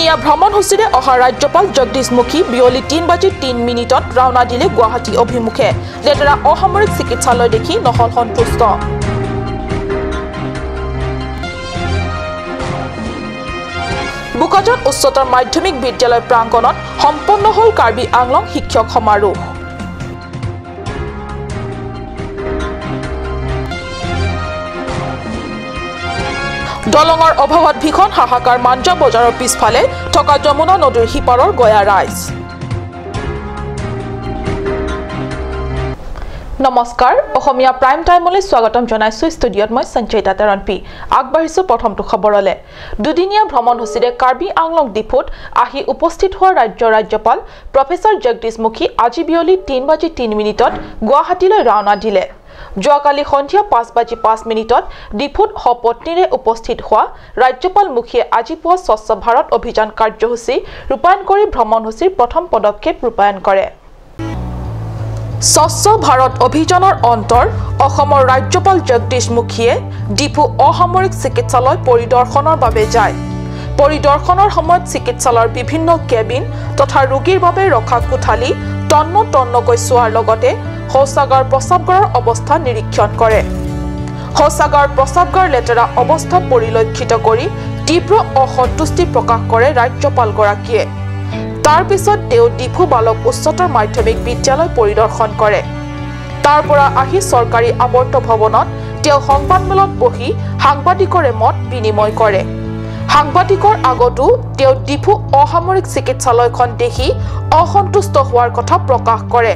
দুদিনীয়া ভ্ৰমণসূচীৰে অহা ৰাজ্যপাল জগদীশ মুখী বিয়লি 3:03 ৰাওনা দিলে গুৱাহাটী অভিমুখে লেতেৰা অসামৰিক চিকিৎসালয় দেখি নহল সন্তুষ্ট বোকাজান উচ্চতৰ মাধ্যমিক বিদ্যালয় প্ৰাংগণত সম্পন্ন হল কাৰ্বি আংলং শিক্ষক সমাৰোহ দলঙৰ অভাৱত ভীষণ হাহাকাৰ মাঞ্জা বজাৰৰ পিছফালে থকা যমুনা নদীৰ সিপাৰৰ গয়া ৰাইজ নমস্কাৰ অসমীয়া প্ৰাইম টাইমলৈ স্বাগতম জনাইছো ষ্টুডিঅত মই সঞ্চয়িতা তেৰণপি আগবাঢ়িছো প্ৰথমটো খবৰলে দুদিনীয়া ভ্ৰমণসূচীৰে কাৰ্বি আংলং দ্বীপত আহি উপস্থিত হোৱা ৰাজ্যপাল প্ৰফেসৰ জগদীশ মুখী আজি বিয়লি 3:03 গুৱাহাটীলৈ ৰাওনা দিলে যোৱাকালি সন্ধিয়া 5:05 দ্বীপত সপত্নীৰে উপস্থিত হোৱা ৰাজ্যপাল মুখীয়ে আজি পুৱা স্বচ্ছ ভাৰত অভিযান কাৰ্যসূচী ৰূপায়ণ কৰি ভ্ৰমণসূচীৰ প্ৰথম পদক্ষেপ ৰূপায়ণ কৰে স্বচ্ছ ভাৰত অভিযানৰ অন্তৰ অসমৰ ৰাজ্যপাল জগদীশ মুখীয়ে দ্বীপু অসামৰিক চিকিৎসালয় পৰিদৰ্শনৰ বাবে যায় পৰিদৰ্শনৰ সময়ত চিকিৎসালয়ৰ বিভিন্ন কেবিন তথা ৰোগীৰ বাবে ৰখা কোঠালি তন্নকৈ চোৱাৰ লগতে শৌচাগাৰ প্ৰস্ৰাৱগাৰৰ অৱস্থা নিৰীক্ষণ কৰে শৌচাগাৰ প্ৰস্ৰাৱগাৰ লেতেৰা অৱস্থা পৰিলক্ষিত কৰি তীব্ৰ অসন্তুষ্টি প্ৰকাশ কৰে ৰাজ্যপালগৰাকীয়ে তাৰ পিছত তেওঁ ডিফু বালক উচ্চতৰ মাধ্যমিক বিদ্যালয় পৰিদৰ্শন কৰে তাৰ পৰা আহি চৰকাৰী আৱৰ্ত ভৱনত তেওঁ সংবাদমেলত বহি সাংবাদিকৰে মত বিনিময় কৰে সাংবাদিকৰ আগতো তেওঁ ডিফু অসামৰিক চিকিৎসালয়খন দেখি অসন্তুষ্ট হোৱাৰ কথা প্ৰকাশ কৰে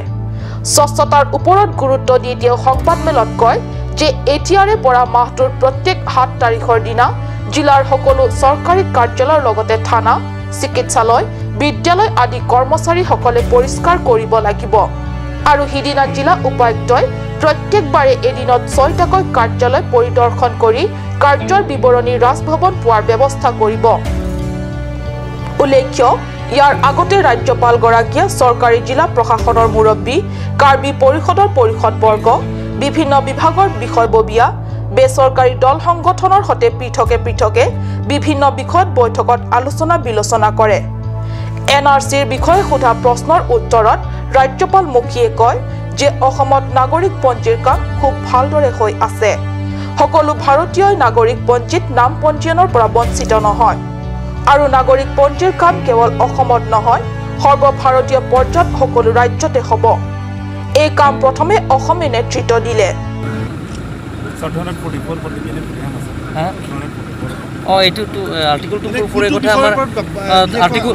স্বচ্ছতাৰ ওপৰত গুৰুত্ব দি তেওঁ সংবাদমেলত কয় যে এতিয়াৰে পৰা মাহটোৰ প্ৰত্যেক 7 তাৰিখৰ দিনা জিলাৰ সকলো চৰকাৰী কাৰ্যালয়ৰ লগতে থানা চিকিৎসালয় বিদ্যালয় আদি কৰ্মচাৰীসকলে পৰিষ্কাৰ কৰিব লাগিব আৰু হিদিনা জিলা উপায়ুক্তই প্ৰত্যেকবাৰে এদিনত 6টাকৈ কাৰ্যালয় পৰিদৰ্শন কৰি কাৰ্যৰ বিৱৰণী ৰাজভৱন পোৱাৰ ব্যৱস্থা কৰিব উল্লেখ্য ইয়াৰ আগতে ৰাজ্যপালগৰাকীয়ে চৰকাৰী জিলা প্ৰশাসনৰ মুৰব্বী কাৰ্বি পৰিষদৰ পৰিষদবৰ্গ বিভিন্ন বিভাগৰ বিষয়ববীয়া বেচৰকাৰী দল সংগঠনৰ সৈতে পৃথকে বিভিন্ন বিষয়ত বৈঠকত আলোচনা বিলোচনা কৰে এনআৰচিৰ বিষয়ে সোধা প্ৰশ্নৰ উত্তৰত ৰাজ্যপাল মুখীয়ে কয় যে অসমত নাগৰিক পঞ্জীৰ কাম খুব ভালদৰে হৈ আছে সকলো ভাৰতীয় নাগৰিক পঞ্জীত নাম পঞ্জীয়নৰ পৰা বঞ্চিত নহয় আৰু নাগৰিক পঞ্জীৰ কাম কেৱল অসমত নহয় সৰ্বভাৰতীয় পৰ্যায়ত সকলো ৰাজ্যতে হ'ব এই কাম প্ৰথমে অসমে নেতৃত্ব দিলে এইটো আৰ্টিকল 244 কথা আমাৰ আৰ্টিকল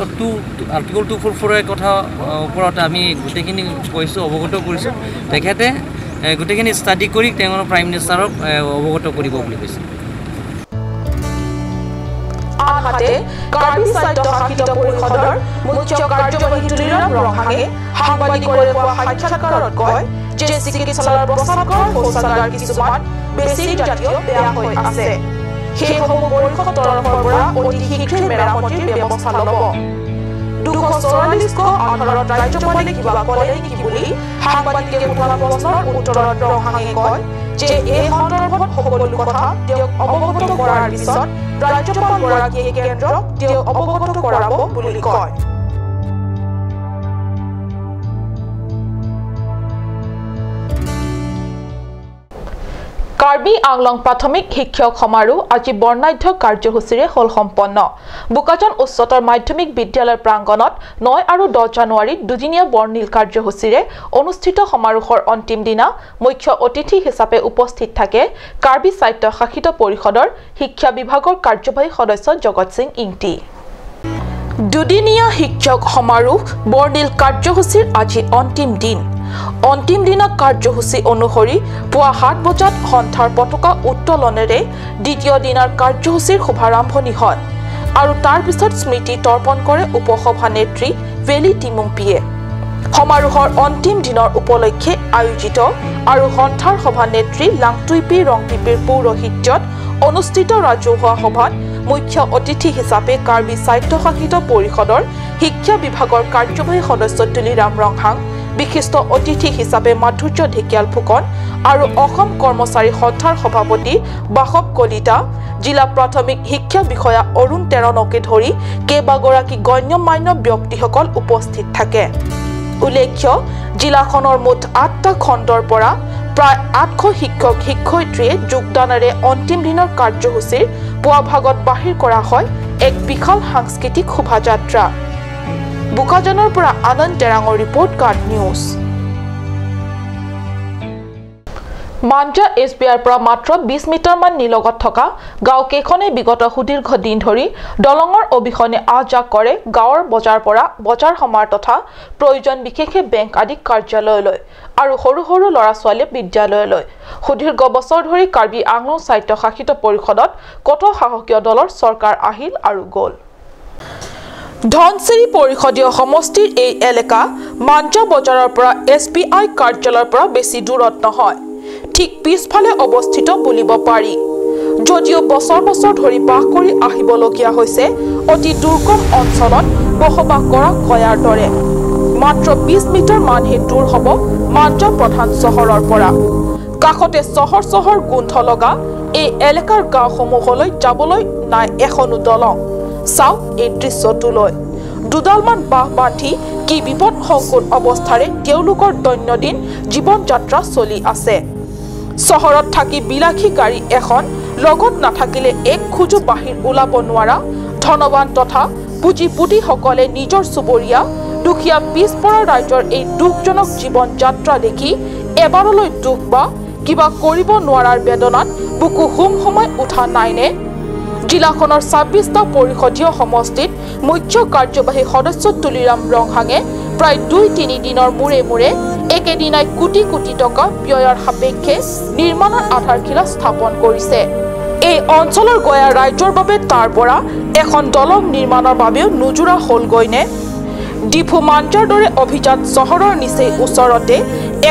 244 কথা ওপৰত আমি গোটেইখিনি কৈছোঁ অৱগত কৰিছোঁ তেখেতে গোটেইখিনি ষ্টাডি কৰি তেওঁৰ প্ৰাইম মিনিষ্টাৰক অৱগত কৰিব বুলি কৈছে আনহাতে কাৰ্বি সাহিত্য শাসিত পৰিষদৰ মুখ্য কাৰ্যবাহী তুলিৰাম ৰহাঙে সাংবাদিকৰে পোৱা সাক্ষাৎকাৰত কয় যে চিকিৎসালয়ৰ প্ৰস্ৰাৱগাৰ শৌচাগাৰ কিছুমান বেছি জাতীয় বেয়া হৈ আছে সেইসমূহ পৰিষদৰ তৰফৰ পৰা অতি শীঘ্ৰে মেৰামতিৰ ব্যৱস্থা ল'ব 244 ৰাজ্যপালে কিবা ক'লে নেকি বুলি সাংবাদিকে সোধা প্ৰশ্নৰ উত্তৰত ৰহাঙে কয় যে এই সন্দৰ্ভত সকলো কথা তেওঁক অৱগত কৰাৰ পিছত ৰাজ্যপালগৰাকীয়ে কেন্দ্ৰক তেওঁক অৱগত কৰাব বুলি কয় কাৰ্বি আংলং প্ৰাথমিক শিক্ষক সমাৰোহ আজি বৰ্ণাঢ্য কাৰ্যসূচীৰে হল সম্পন্ন বোকাজান উচ্চতৰ মাধ্যমিক বিদ্যালয় প্ৰাংগণত 9 আৰু 10 জানুৱাৰীত দুদিনীয়া বৰ্ণিল কাৰ্যসূচীৰে অনুষ্ঠিত সমাৰোহৰ অন্তিম দিনা মুখ্য অতিথি হিচাপে উপস্থিত থাকে কাৰ্বি সাহিত্য শাসিত পৰিষদৰ শিক্ষা বিভাগৰ কাৰ্যবাহী সদস্য জগত সিং ইংটি দুদিনীয়া শিক্ষক সমাৰোহ বৰ্ণিল কাৰ্যসূচীৰ আজি অন্তিম দিনা কাৰ্যসূচী অনুসৰি পুৱা 7 বজাত সন্থাৰ পতাকা উত্তোলনেৰে দ্বিতীয় দিনাৰ কাৰ্যসূচীৰ শুভাৰম্ভণি হয় আৰু তাৰ পিছত স্মৃতি তৰ্পণ কৰে উপসভা নেত্ৰী ভেলি টিমুম্পিয়ে সমাৰোহৰ অন্তিম দিনৰ উপলক্ষে আয়োজিত আৰু সন্থাৰ সভানেত্ৰী লাংটুইপি ৰংপিপিৰ পৌৰোহিত্যত অনুষ্ঠিত ৰাজহুৱা সভাত মুখ্য অতিথি হিচাপে কাৰ্বি সাহিত্য শাসিত পৰিষদৰ শিক্ষা বিভাগৰ কাৰ্যবাহী সদস্য তুলিৰাম ৰংহাং বিশিষ্ট অতিথি হিচাপে মাধুৰ্য ঢেকিয়াল ফুকন আৰু অসম কৰ্মচাৰী সন্থাৰ সভাপতি বাসৱ কলিতা জিলা প্ৰাথমিক শিক্ষা বিষয়া অৰুণ তেৰণকে ধৰি কেইবাগৰাকী গণ্যমান্য ব্যক্তিসকল উপস্থিত থাকে উল্লেখ্য জিলাখনৰ মুঠ 8টা খণ্ডৰ পৰা প্ৰায় 800 শিক্ষক শিক্ষয়িত্ৰীয়ে যোগদানেৰে অন্তিম দিনৰ কাৰ্যসূচীৰ পুৱা ভাগত বাহিৰ কৰা হয় এক বিশাল সাংস্কৃতিক শোভাযাত্ৰা বুকাজানৰ পৰা আনন্দ তেৰাঙৰ ৰিপৰ্ট কাৰ্ড নিউজ মাঞ্জা এছবিআইৰ পৰা মাত্ৰ 20 মিটাৰমান নিলগত থকা গাঁও কেইখনে বিগত সুদীৰ্ঘ দিন ধৰি দলঙৰ অবিহনে আহযাহ কৰে গাঁৱৰ বজাৰ পৰা বজাৰ সমাৰ তথা প্ৰয়োজন বিশেষে বেংক আদি কাৰ্যালয়লৈ আৰু সৰু সৰু ল'ৰা ছোৱালী বিদ্যালয়লৈ সুদীৰ্ঘ বছৰ ধৰি কাৰ্বি আংলং স্বায়ত্তশাসিত পৰিষদত কত সাহসীয় দলৰ চৰকাৰ আহিল আৰু গ'ল ধনচিৰি পৰিষদীয় সমষ্টিৰ এই এলেকা মাঞ্জা বজাৰৰ পৰা এছবিআই কাৰ্যালয়ৰ পৰা বেছি দূৰত নহয় ঠিক পিছফালে অৱস্থিত বুলিব পাৰি যদিও বছৰ বছৰ ধৰি বাস কৰি আহিবলগীয়া হৈছে অতি দুৰ্গম অঞ্চলত বসবাস কৰা গয়াৰ দৰে মাত্ৰ 20 মিটাৰ মানহে দূৰ হ'ব মাঞ্জা প্ৰধান চহৰৰ পৰা কাষতে চহৰ গোন্ধ লগা এই এলেকাৰ গাঁওসমূহলৈ যাবলৈ নাই এখনো দলং চাওক এই দৃশ্যটোলৈ দুডালমান বাঁহ বান্ধি কি বিপদ সংকুল অৱস্থাৰে তেওঁলোকৰ দৈনন্দিন জীৱন যাত্ৰা চলি আছে চহৰত থাকি বিলাসী গাড়ী এখন লগত নাথাকিলে এক খুজু বাহিৰ ওলাব নোৱাৰা ধনবান তথা পুঁজিপুতিসকলে নিজৰ চুবুৰীয়া দুখীয়া পিছপৰা ৰাইজৰ এই দুখজনক জীৱন যাত্ৰা দেখি এবাৰলৈ দুখ বা কিবা কৰিব নোৱাৰাৰ বেদনাত বুকু হুমহুমাই উঠা নাইনে জিলাখনৰ 26টা পৰিষদীয় সমষ্টিত মুখ্য কাৰ্যবাহী সদস্য তুলিৰাম ৰংহাঙে প্ৰায় 2-3 দিনৰ মূৰে একেদিনাই কোটি কোটি টকা ব্যয়ৰ সাপেক্ষে নিৰ্মাণৰ আধাৰশিলা স্থাপন কৰিছে এই অঞ্চলৰ গয়া ৰাজ্যৰ বাবে তাৰ পৰা এখন দলং নিৰ্মাণৰ বাবেও নুজুৰা হলগৈনে ডিফু মাঞ্জাৰ দৰে অভিজাত চহৰৰ নিচেই ওচৰতে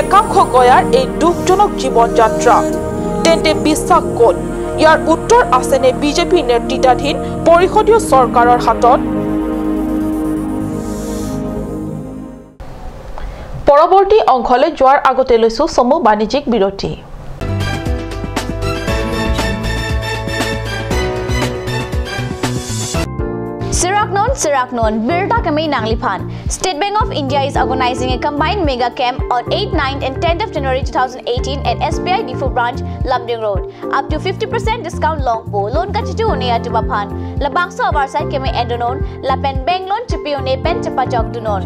একাংশ গয়াৰ এই দুখজনক জীৱন যাত্ৰা তেন্তে বিশ্বাস ক'ত ইয়াৰ উত্তৰ আছেনে বিজেপি নেতৃত্বাধীন পৰিষদীয় চৰকাৰৰ হাতত পৰৱৰ্তী অংশলৈ যোৱাৰ আগতে লৈছো সমু বাণিজ্যিক বিৰতি Siraknon, Birta Kamei Nangliphan. State Bank of India is organizing a combined mega camp on 8, 9 and 10th of January 2018 at SBI Defu branch, Lumding Road. Up to 50% discount long po. Loan kachitu une atu baphan. Labangso awarsai keme endonon. Lapen bank loan chipi une pen chapachok dunon.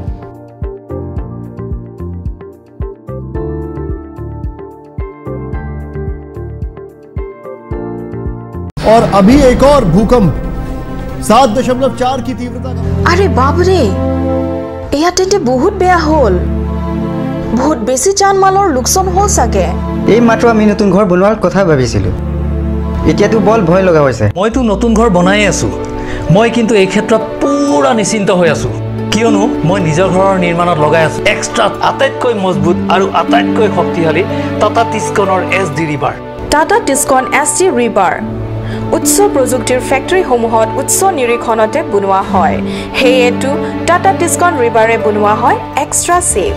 और अभी एक और भूकंप 7.4 की तीव्रता का अरे बाप रे एया तेते बहुत बेया होल बहुत बेसी जान माলৰ লোকসান হল সাগে এই মাত্ৰ আমি নতুন ঘৰ বনোৱাৰ কথা ভাবিছিলো এতিয়াতো বল ভয় লগা হৈছে মইতো নতুন ঘৰ বনাই আছো মই কিন্তু এই ক্ষেত্ৰত পুৰা নিশ্চিন্ত হৈ আছো কিয়নো মই নিজৰ ঘৰৰ নিৰ্মাণত লগাই আছো এক্সট্ৰা আটাইতকৈ মজবুত আৰু আটাইতকৈ শক্তিশালী Tata টিস্কনৰ SD river Tata টিস্কন SD river উচ্চ প্ৰযুক্তিৰ ফেক্টৰীসমূহত উচ্চ নিৰীক্ষণতে বনোৱা হয় হেয়েটো টাটা টিস্কন ৰিভাৰে বনোৱা হয় extra safe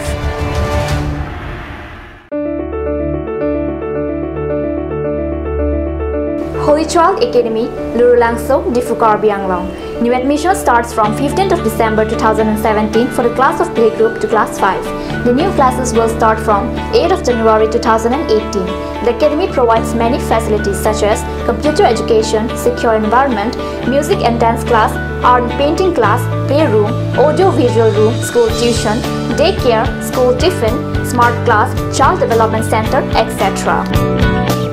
Holy Child Academy, Lurulangso, Difu Karbi Anglong. New admission starts from 15th of December 2017 for the class of playgroup to class 5. The new classes will start from 8th of January 2018. The academy provides many facilities such as computer education, secure environment, music and dance class, art and painting class, playroom, audio-visual room, school tuition, daycare, school tiffin, smart class, child development center, etc.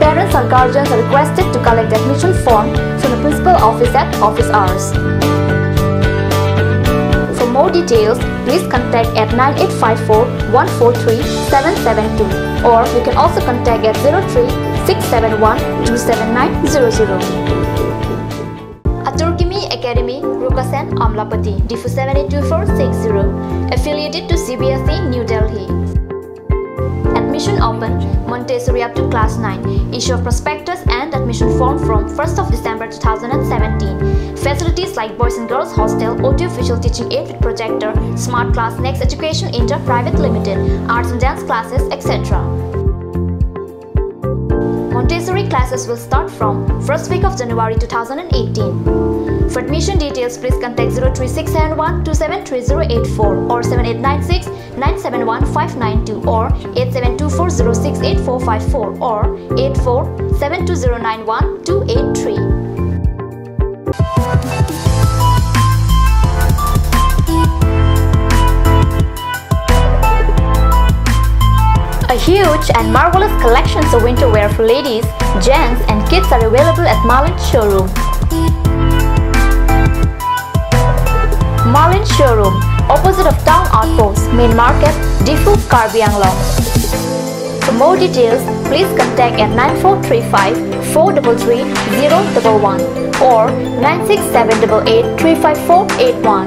Parents and guardians are requested to collect the admission form from the principal office at office hours. For more details, please contact at 9854-143-772 or you can also contact at 03-671-27900. Aturkimi Academy, Rukasen, Amlapati, Difu 782460, affiliated to CBSE, New Delhi. admission open, Montessori up to class 9. Issue of prospectus and admission form from 1st of December 2017. Facilities like Boys and Girls Hostel, OT official teaching aid with projector, Smart Class Next Education Inter Private Limited, arts and dance classes, etc. Montessori classes will start from first week of January 2018. For admission details, please contact 03671 273084 or 7896 971 592 or 8724068454 or 8472091283. A huge and marvelous collections of winter wear for ladies, gents and kids are available at Marlin Showroom. Marlin Showroom, opposite of Town Outpost, Main Market, Difu, Karbi Anglong. For more details, please contact at 9435 433 011 or 96788 35481.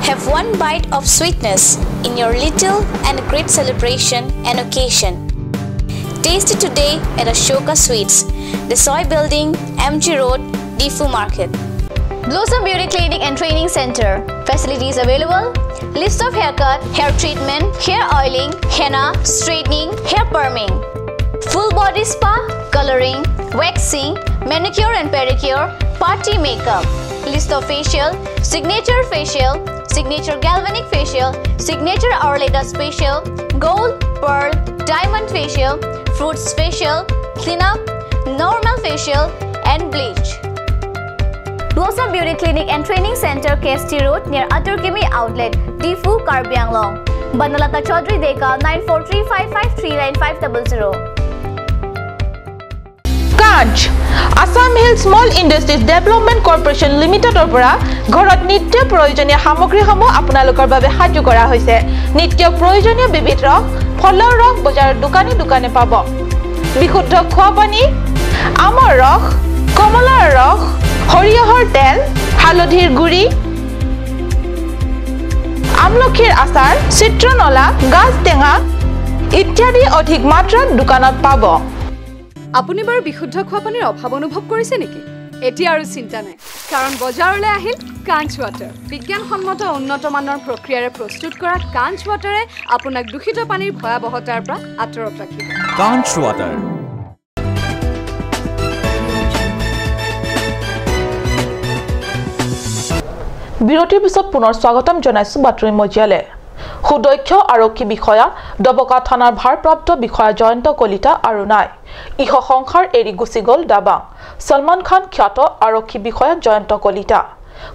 Have one bite of sweetness in your little and great celebration and occasion. Taste it today at Ashoka Sweets, the Soy Building, MG Road, Difu Market. Blossom Beauty Clinic and Training Center. Facilities available. List of haircut, hair treatment, hair oiling, henna, straightening, hair perming. Full body spa, coloring, waxing, manicure and pedicure, party makeup. List of facial, signature galvanic facial, signature Auraleda facial, gold, pearl, diamond facial, fruits facial, cleanup, normal facial and bleach. Blossom Beauty Clinic and Training Center, KST Road near Aturkimi Outlet, Difu, Karbi Anglong. Banalata Chaudhary Deka 9435539500. Kanch Assam Hill Small Industries Development Corporation Limited opera ঘৰত নিত্য প্ৰয়োজনীয় সামগ্ৰীসমূহ আপোনালোকৰ বাবে সাজু কৰা হৈছে নিত্য প্ৰয়োজনীয় বিবিধ ৰস ফলৰ ৰস বজাৰৰ দোকানে পাব বিশুদ্ধ খোৱা পানী আমৰ ৰস কমলাৰ ৰস সৰিয়হৰ তেল হালধিৰ গুড়ি আমলখিৰ আচাৰ চিত্ৰনলা গাজ টেঙা ইত্যাদি অধিক মাত্ৰাত দোকানত পাব আপুনি বাৰু বিশুদ্ধ খোৱা পানীৰ অভাৱ অনুভৱ কৰিছে নেকি এতিয়া আৰু চিন্তা নাই কাৰণ বজাৰলৈ আহিল কাঞ্চ ৱাটাৰ বিজ্ঞানসন্মত উন্নত মানৰ প্ৰক্ৰিয়াৰে প্ৰস্তুত কৰা কাঞ্চ ৱাটাৰে আপোনাক দূষিত পানীৰ ভয়াবহতাৰ পৰা আঁতৰত ৰাখিব কাঞ্চ ৱাটাৰ বিৰতিৰ পিছত পুনৰ স্বাগতম জনাইছো বাতৰি মজিয়ালে সুদক্ষ আৰক্ষী বিষয়া দবকা থানাৰ ভাৰপ্ৰাপ্ত বিষয়া জয়ন্ত কলিতা আৰু নাই ইহ সংসাৰ এৰি গুচি গল দাবাং সলমান খান খ্যাত আৰক্ষী বিষয়া জয়ন্ত কলিতা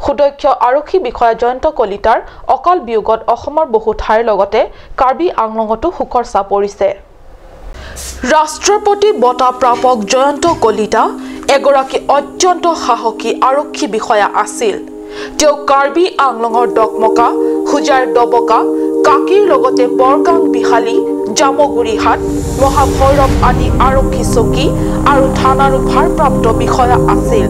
সুদক্ষ আৰক্ষী বিষয়া জয়ন্ত কলিতাৰ অকাল বিয়োগত অসমৰ বহু ঠাইৰ লগতে কাৰ্বি আংলঙতো হুকৰ চা পৰিছে ৰাষ্ট্ৰপতি বঁটা প্ৰাপক জয়ন্ত কলিতা এগৰাকী অত্যন্ত সাহসী আৰক্ষী বিষয়া আছিল তেওঁ কাৰ্বি আংলঙৰ ডকমকা হুজাৰ দবকা কাকিৰ লগতে বৰগাং বিহালী জামগুৰিহাট মহাভৈৰৱ আদি আৰক্ষী চকী আৰু থানাৰো ভাৰপ্ৰাপ্ত বিষয়া আছিল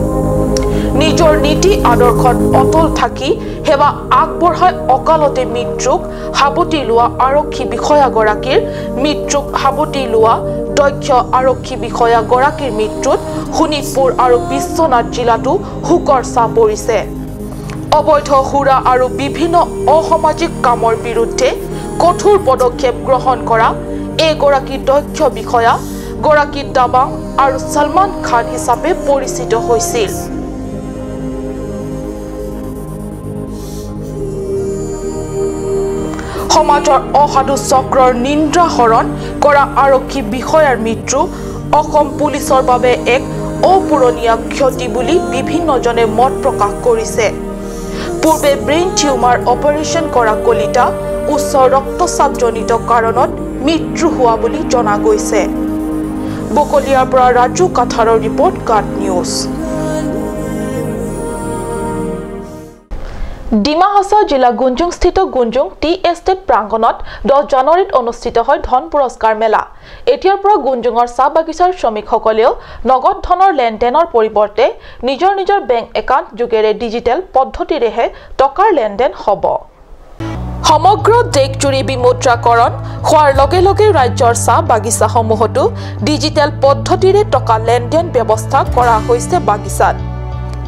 নিজৰ নীতি আদৰ্শত অটল থাকি সেৱা আগবঢ়াই অকালতে মৃত্যুক হাবতি লোৱা আৰক্ষী বিষয়াগৰাকীৰ মৃত্যুক হাবতি লোৱা দক্ষ আৰক্ষী বিষয়াগৰাকীৰ মৃত্যুত শোণিতপুৰ আৰু বিশ্বনাথ জিলাতো হুকৰ চা পৰিছে অবৈধ হুৰা আৰু বিভিন্ন অসামাজিক কামৰ বিৰুদ্ধে কঠোৰ পদক্ষেপ গ্ৰহণ কৰা এগৰাকী দক্ষ বিষয়া গৰাকী দাবাং আৰু সলমান খান হিচাপে পৰিচিত হৈছিল সমাজৰ অসাধু চক্ৰৰ নিন্দ্ৰাহৰণ কৰা আৰক্ষী বিষয়াৰ মৃত্যু অসম পুলিচৰ বাবে এক অপূৰণীয় ক্ষতি বুলি বিভিন্নজনে মত প্ৰকাশ কৰিছে পূৰ্বে ব্ৰেইন টিউমাৰ অপাৰেশ্যন কৰা কলিতা উচ্চ ৰক্তচাপজনিত কাৰণত মৃত্যু হোৱা বুলি জনা গৈছে বকলিয়াৰ পৰা ৰাজু কাঠাৰৰ ৰিপৰ্ট কাট নিউজ ডিমা হাছাও জিলা গুঞ্জুংস্থিত গুঞ্জুং টি এষ্টেট প্ৰাংগণত 10 জানুৱাৰীত অনুষ্ঠিত হয় ধন পুৰস্কাৰ মেলা। এতিয়াৰ পৰা গুঞ্জুঙৰ চাহ বাগিচাৰ শ্ৰমিকসকলেও নগদ ধনৰ লেনদেনৰ পৰিৱৰ্তে নিজৰ নিজৰ বেংক একাউণ্ট যোগেৰে ডিজিটেল পদ্ধতিৰেহে টকাৰ লেনদেন হ'ব। সমগ্ৰ দেশজুৰি বিমুদ্ৰাকৰণ হোৱাৰ লগে লগে ৰাজ্যৰ চাহ বাগিচাসমূহতো ডিজিটেল পদ্ধতিৰে টকা লেনদেন ব্যৱস্থা কৰা হৈছে বাগিচাত।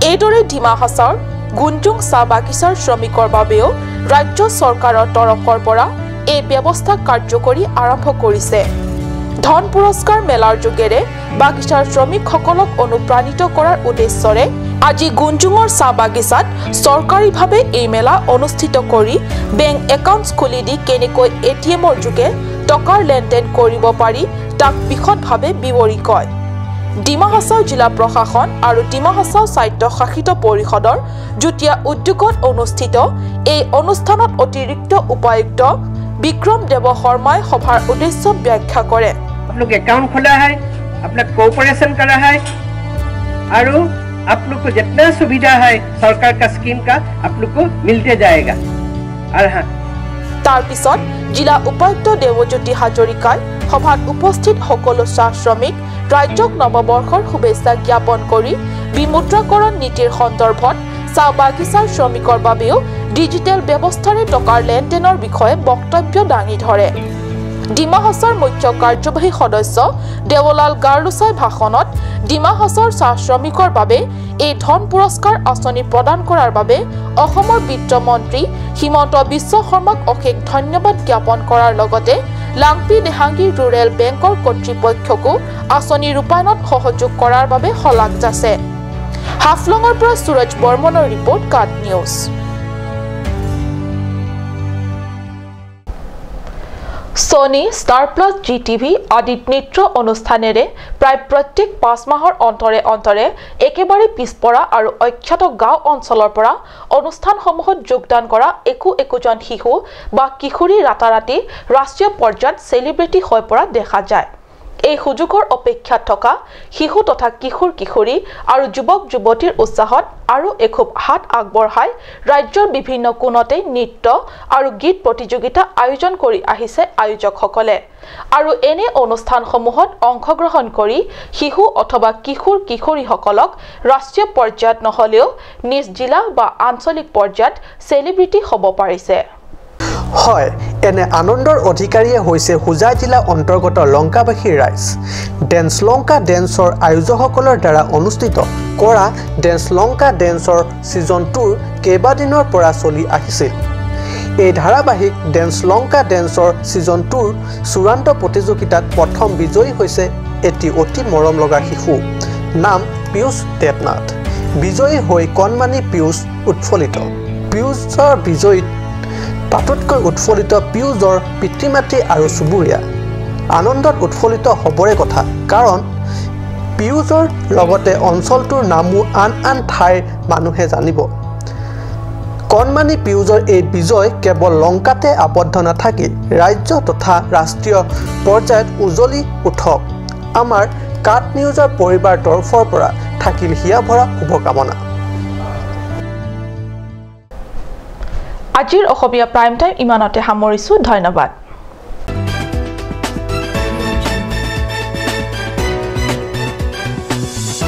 এইদৰে ডিমা হাছাওৰ গুঞ্জুং চাহ বাগিচাৰ শ্ৰমিকৰ বাবেও ৰাজ্য চৰকাৰৰ তৰফৰ পৰা এই ব্যৱস্থা কাৰ্যকৰী আৰম্ভ কৰিছে। ধন পুৰস্কাৰ মেলাৰ যোগেৰে বাগিচাৰ শ্ৰমিকসকলক অনুপ্ৰাণিত কৰাৰ উদ্দেশ্যৰে আজি গুঞ্জুঙৰ চাহ বাগিচাত চৰকাৰীভাৱে এই মেলা অনুষ্ঠিত কৰি বেংক একাউণ্ট খুলি দি কেনেকৈ এটিএমৰ যোগে টকাৰ লেনদেন কৰিব পাৰি তাক বিশদভাৱে বিৱৰি কয়। ডিমা হাছাও জিলা প্ৰশাসন আৰু ডিমা হাছাও স্বায়ত্তশাসিত পৰিষদৰ যুটীয়া উদ্যোগত অনুষ্ঠিত এই অনুষ্ঠানত অতিৰিক্ত উপায়ুক্ত বিক্ৰম দেৱ শৰ্মাই সভাৰ উদ্দেশ্য ব্যাখ্যা কৰে। आप लोग अकाउंट खोला है, अपना कोऑपरेशन करा है और आप लोग को जितना सुविधा है सरकार का स्कीम का आप लोग को मिलते जाएगा। और हाँ तार पिছত जिला उपायुक्त देवज्योति हाजरिकाय सभात उपस्थित सकलो चाह श्रमिक राज्यक नवबर्षर शुभेच्छा ज्ञापन কৰি বিমুদ্ৰাকৰণ নীতিৰ সন্দৰ্ভত চাহ বাগিচাৰ শ্ৰমিকৰ বাবেও ডিজিটেল ব্যৱস্থাৰে টকাৰ লেনদেনৰ বিষয়ে বক্তব্য দাঙি ধৰে। ডিমা হাছাওৰ মুখ্য কাৰ্যবাহী সদস্য দেৱলাল গাৰ্লুছাই ভাষণত ডিমা হাছাওৰ চাহ শ্ৰমিকৰ বাবে এই ধন পুৰস্কাৰ আঁচনি প্ৰদান কৰাৰ বাবে অসমৰ বিত্তমন্ত্ৰী হিমন্ত বিশ্ব শৰ্মাক অশেষ ধন্যবাদ জ্ঞাপন কৰাৰ লগতে লাংপি দেহাংগী ৰুৰেল বেংকৰ কৰ্তৃপক্ষকো আঁচনি ৰূপায়ণত সহযোগ কৰাৰ বাবে শলাগ যাচে। হাফলঙৰ পৰা সুৰজ বৰ্মনৰ ৰিপৰ্ট কাট news. Sony, Star Plus, GTV আদিত নৃত্য অনুষ্ঠানেৰে প্ৰায় প্ৰত্যেক 5 মাহৰ অন্তৰে একেবাৰে পিছপৰা আৰু অখ্যাত গাঁও অঞ্চলৰ পৰা অনুষ্ঠানসমূহত যোগদান কৰা একোজন শিশু বা কিশোৰী ৰাতাৰাতি ৰাষ্ট্ৰীয় পৰ্যায়ত চেলিব্ৰিটি হৈ পৰা দেখা যায়। এই সুযোগৰ অপেক্ষাত থকা শিশু তথা কিশোৰী আৰু যুৱক যুৱতীৰ উৎসাহত আৰু এখুব হাত আগবঢ়াই ৰাজ্যৰ বিভিন্ন কোণতে নৃত্য আৰু গীত প্ৰতিযোগিতা আয়োজন কৰি আহিছে আয়োজকসকলে। আৰু এনে অনুষ্ঠানসমূহত অংশগ্ৰহণ কৰি শিশু অথবা কিশোৰীসকলক ৰাষ্ট্ৰীয় পৰ্যায়ত নহলেও নিজ জিলা বা আঞ্চলিক পৰ্যায়ত চেলিব্ৰিটি হ'ব পাৰিছে। হয়, এনে আনন্দৰ অধিকাৰীয়ে হৈছে হুজাই জিলা অন্তৰ্গত লংকাবাসী ৰাইজ। ডেন্স লংকা ডেন্সৰ আয়োজকসকলৰ দ্বাৰা অনুষ্ঠিত কৰা ডেন্স লংকা ডেন্সৰ ছিজন 2 কেইবাদিনৰ পৰা চলি আহিছিল। এই ধাৰাবাহিক ডেন্স লংকা ডেন্সৰ ছিজন 2ৰ চূড়ান্ত প্ৰতিযোগিতাত প্ৰথম বিজয়ী হৈছে এটি অতি মৰম লগা শিশু, নাম পীয়ুষ দেৱনাথ। বিজয়ী হৈ কণমানি পীয়ুষ উৎফুল্লিত। পীয়ুষৰ বিজয়ীত তাতোতকৈ উৎফুল্লিত পীয়ুষৰ পিতৃ মাতৃ আৰু চুবুৰীয়া। আনন্দত উৎফুল্লিত হ'বৰে কথা, কাৰণ পীয়ুষৰ লগতে অঞ্চলটোৰ নামো আন ঠাইৰ মানুহে জানিব। কণমানি পীয়ুষৰ এই বিজয় কেৱল লংকাতে আবদ্ধ নাথাকি ৰাজ্য তথা ৰাষ্ট্ৰীয় পৰ্যায়ত উজ্বলি উঠক। আমাৰ কাট নিউজৰ পৰিবাৰ তৰফৰ পৰা থাকিল হিয়া ভৰা শুভকামনা। আজিৰ অসমীয়া প্ৰাইম টাইম ইমানতে সামৰিছো। ধন্যবাদ।